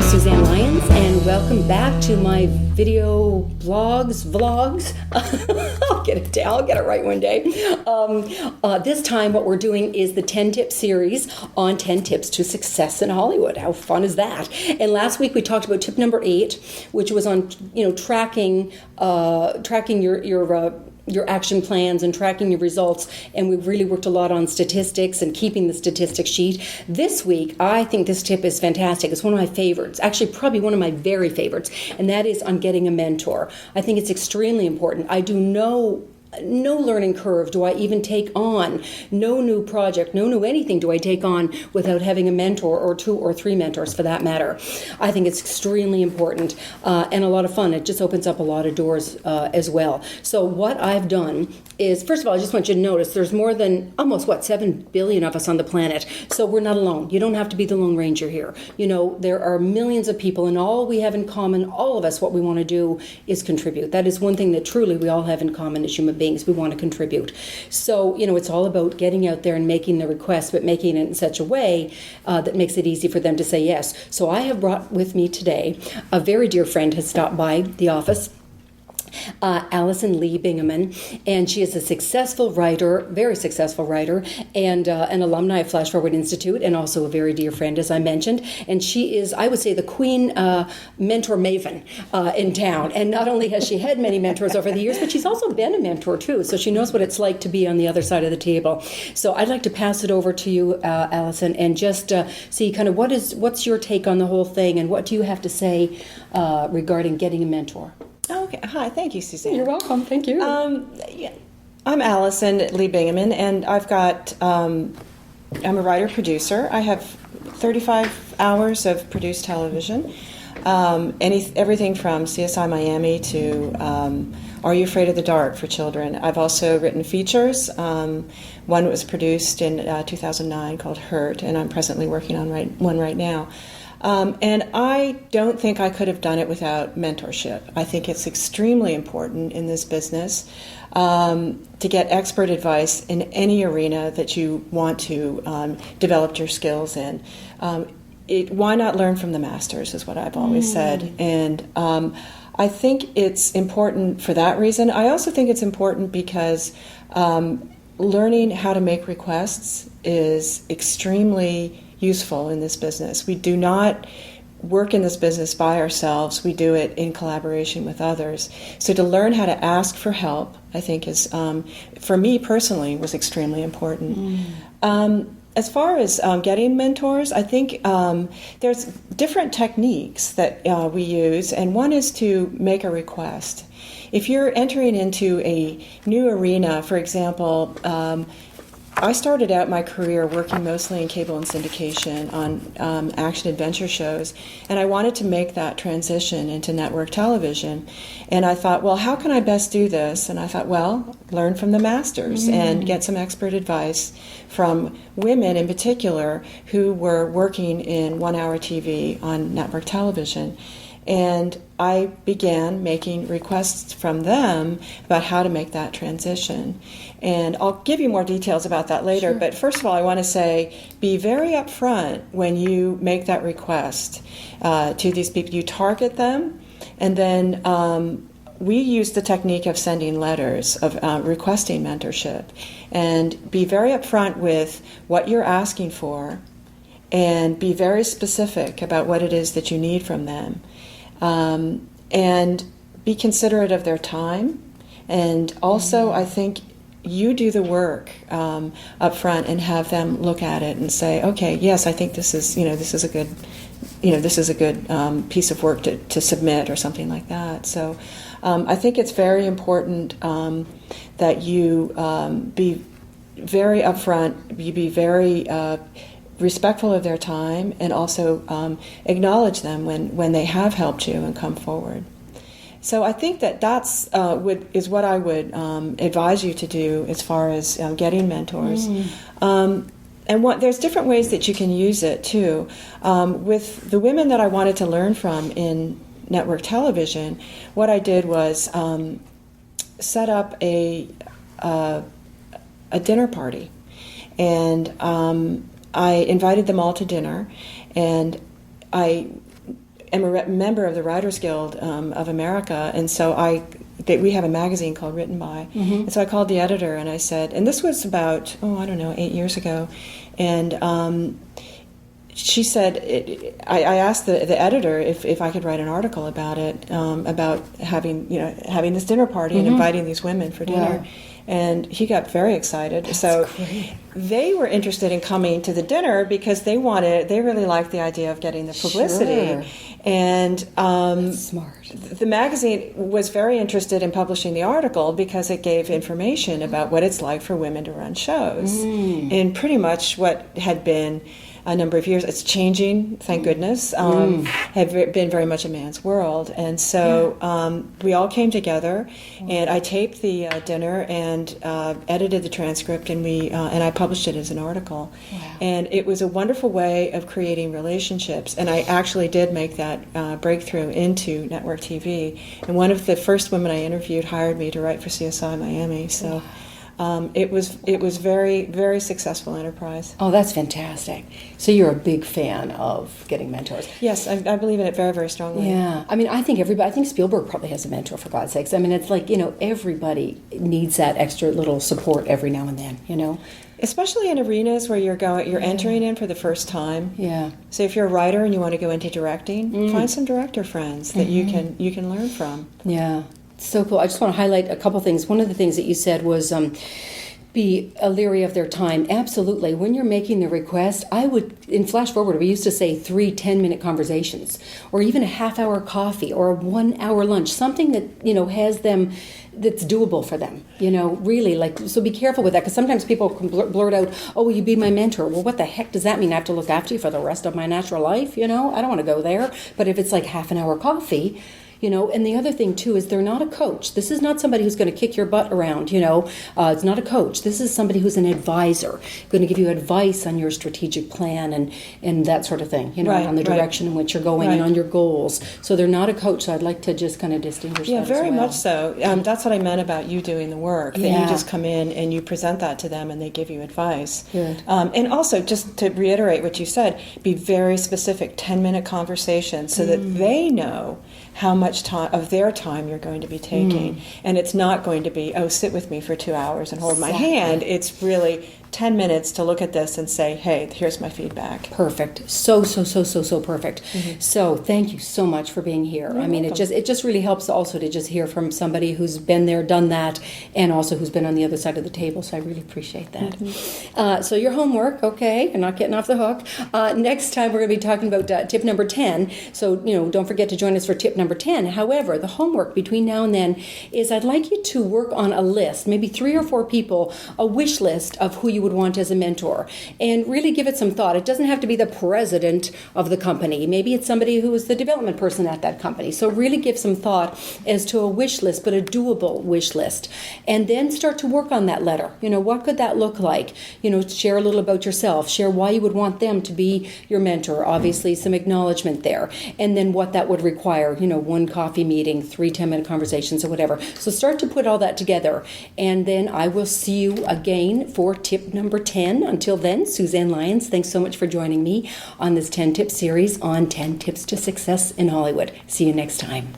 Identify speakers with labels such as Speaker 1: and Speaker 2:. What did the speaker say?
Speaker 1: Suzanne Lyons, and welcome back to my video vlogs. I'll get it right one day. This time what we're doing is the 10-tip series on 10 tips to success in Hollywood. How fun is that? And last week we talked about tip number 8, which was on tracking your action plans and tracking your results, and we've really worked a lot on statistics and keeping the statistics sheet. This week, I think this tip is fantastic. It's one of my favorites, actually probably one of my very favorites, and that is on getting a mentor. I think it's extremely important. I do no learning curve do I even take on, no new project, no new anything do I take on without having a mentor or 2 or 3 mentors for that matter. I think it's extremely important and a lot of fun. It just opens up a lot of doors as well. So what I've done is, first of all, I just want you to notice there's more than almost 7 billion of us on the planet. So we're not alone. You don't have to be the Lone Ranger here. There are millions of people, and all we have in common, all of us, what we want to do is contribute. That is one thing that truly we all have in common as human beings. We want to contribute. So, it's all about getting out there and making the request, but making it in such a way that makes it easy for them to say yes. So I have brought with me today a very dear friend has stopped by the office. Allison Lee Bingaman, and she is a successful writer, very successful writer, and an alumni of Flash Forward Institute, and also a very dear friend, as I mentioned. And she is, I would say, the queen mentor maven in town. And not only has she had many mentors over the years, but she's also been a mentor too. So she knows what it's like to be on the other side of the table. So I'd like to pass it over to you, Allison, and just see kind of what's your take on the whole thing, and what do you have to say regarding getting a mentor?
Speaker 2: Okay. Hi. Thank you, Suzanne.
Speaker 1: You're welcome. Thank you.
Speaker 2: I'm Allison Lee Bingaman, and I've got. I'm a writer-producer. I have 35 hours of produced television. Everything from CSI Miami to Are You Afraid of the Dark for children. I've also written features. One was produced in 2009 called Hurt, and I'm presently working on one right now. And I don't think I could have done it without mentorship. I think it's extremely important in this business to get expert advice in any arena that you want to develop your skills in. Why not learn from the masters is what I've always said. And I think it's important for that reason. I also think it's important because learning how to make requests is extremely useful in this business. We do not work in this business by ourselves. We do it in collaboration with others. So to learn how to ask for help, I think is, for me personally, was extremely important. As far as getting mentors, I think there's different techniques that we use, and one is to make a request. If you're entering into a new arena, for example, I started out my career working mostly in cable and syndication on action-adventure shows, and I wanted to make that transition into network television. And I thought, well, how can I best do this? And I thought, well, learn from the masters and get some expert advice from women in particular who were working in one-hour TV on network television. And I began making requests from them about how to make that transition. And I'll give you more details about that later. Sure. But first of all, I want to say, be very upfront when you make that request to these people. You target them, and then we use the technique of sending letters, of requesting mentorship. And be very upfront with what you're asking for, and be very specific about what it is that you need from them. And be considerate of their time, and also I think you do the work up front and have them look at it and say, okay, yes, I think this is a good piece of work to submit or something like that. So I think it's very important that you be very upfront, you be very respectful of their time, and also acknowledge them when they have helped you and come forward. So I think that's is what I would advise you to do as far as getting mentors. And there's different ways that you can use it too. With the women that I wanted to learn from in network television, what I did was set up a dinner party, and I invited them all to dinner, and I am a member of the Writers Guild of America, and so we have a magazine called Written By. And so I called the editor and I said, and this was about, 8 years ago, and she said, I asked the editor if I could write an article about it, about having this dinner party and inviting these women for dinner.
Speaker 1: Wow.
Speaker 2: And he got very excited.
Speaker 1: That's
Speaker 2: so
Speaker 1: great.
Speaker 2: They were interested in coming to the dinner because they really liked the idea of getting the publicity.
Speaker 1: Sure.
Speaker 2: And
Speaker 1: That's smart.
Speaker 2: the magazine was very interested in publishing the article because it gave information about what it's like for women to run shows. And pretty much what had been a number of years. It's changing, thank goodness. Had been very much a man's world, and so we all came together, and I taped the dinner and edited the transcript, and I published it as an article.
Speaker 1: Wow.
Speaker 2: And it was a wonderful way of creating relationships. And I actually did make that breakthrough into network TV. And one of the first women I interviewed hired me to write for CSI Miami. So. It was very, very successful enterprise.
Speaker 1: Oh, that's fantastic. So you're a big fan of getting mentors.
Speaker 2: Yes, I believe in it very, very strongly.
Speaker 1: Yeah. I mean, I think Spielberg probably has a mentor, for God's sakes. I mean, it's like, everybody needs that extra little support every now and then,
Speaker 2: Especially in arenas where you're entering in for the first time.
Speaker 1: Yeah.
Speaker 2: So if you're a writer and you want to go into directing, find some director friends that you can learn from.
Speaker 1: Yeah. So cool. I just want to highlight a couple things. One of the things that you said was be leery of their time. Absolutely. When you're making the request, I would, in Flash Forward, we used to say 3 10-minute conversations, or even a half-hour coffee, or a 1-hour lunch, something that, has them, that's doable for them, really. So be careful with that, because sometimes people can blurt out, oh, will you be my mentor? Well, what the heck does that mean? I have to look after you for the rest of my natural life? I don't want to go there. But if it's like half an hour coffee, and the other thing, too, is they're not a coach. This is not somebody who's going to kick your butt around, It's not a coach. This is somebody who's an advisor, going to give you advice on your strategic plan and that sort of thing,
Speaker 2: right,
Speaker 1: on the direction in which you're going and on your goals. So they're not a coach, so I'd like to just kind of distinguish that as well.
Speaker 2: Yeah, very much so. That's what I meant about you doing the work, that you just come in and you present that to them and they give you advice.
Speaker 1: Good.
Speaker 2: And also, just to reiterate what you said, be very specific, 10-minute conversations so that they know how much time of their time you're going to be taking. And it's not going to be, sit with me for 2 hours and hold my hand. It's really 10 minutes to look at this and say, hey, here's my feedback.
Speaker 1: Perfect. So perfect. So thank you so much for being here.
Speaker 2: You're welcome.
Speaker 1: It just really helps also to just hear from somebody who's been there, done that, and also who's been on the other side of the table. So I really appreciate that. So your homework, okay, you're not getting off the hook. Next time we're going to be talking about tip number 10. So, don't forget to join us for tip number 10. However, the homework between now and then is I'd like you to work on a list, maybe 3 or 4 people, a wish list of who you would want as a mentor, and really give it some thought. It doesn't have to be the president of the company. Maybe it's somebody who is the development person at that company. So really give some thought as to a wish list, but a doable wish list. And then start to work on that letter. What could that look like? Share a little about yourself. Share why you would want them to be your mentor. Obviously, some acknowledgement there. And then what that would require, 1 coffee meeting, 3 10-minute conversations, or whatever. So start to put all that together. And then I will see you again for tip number 10. Until then, Suzanne Lyons, thanks so much for joining me on this 10-tip series on 10 Tips to Success in Hollywood. See you next time.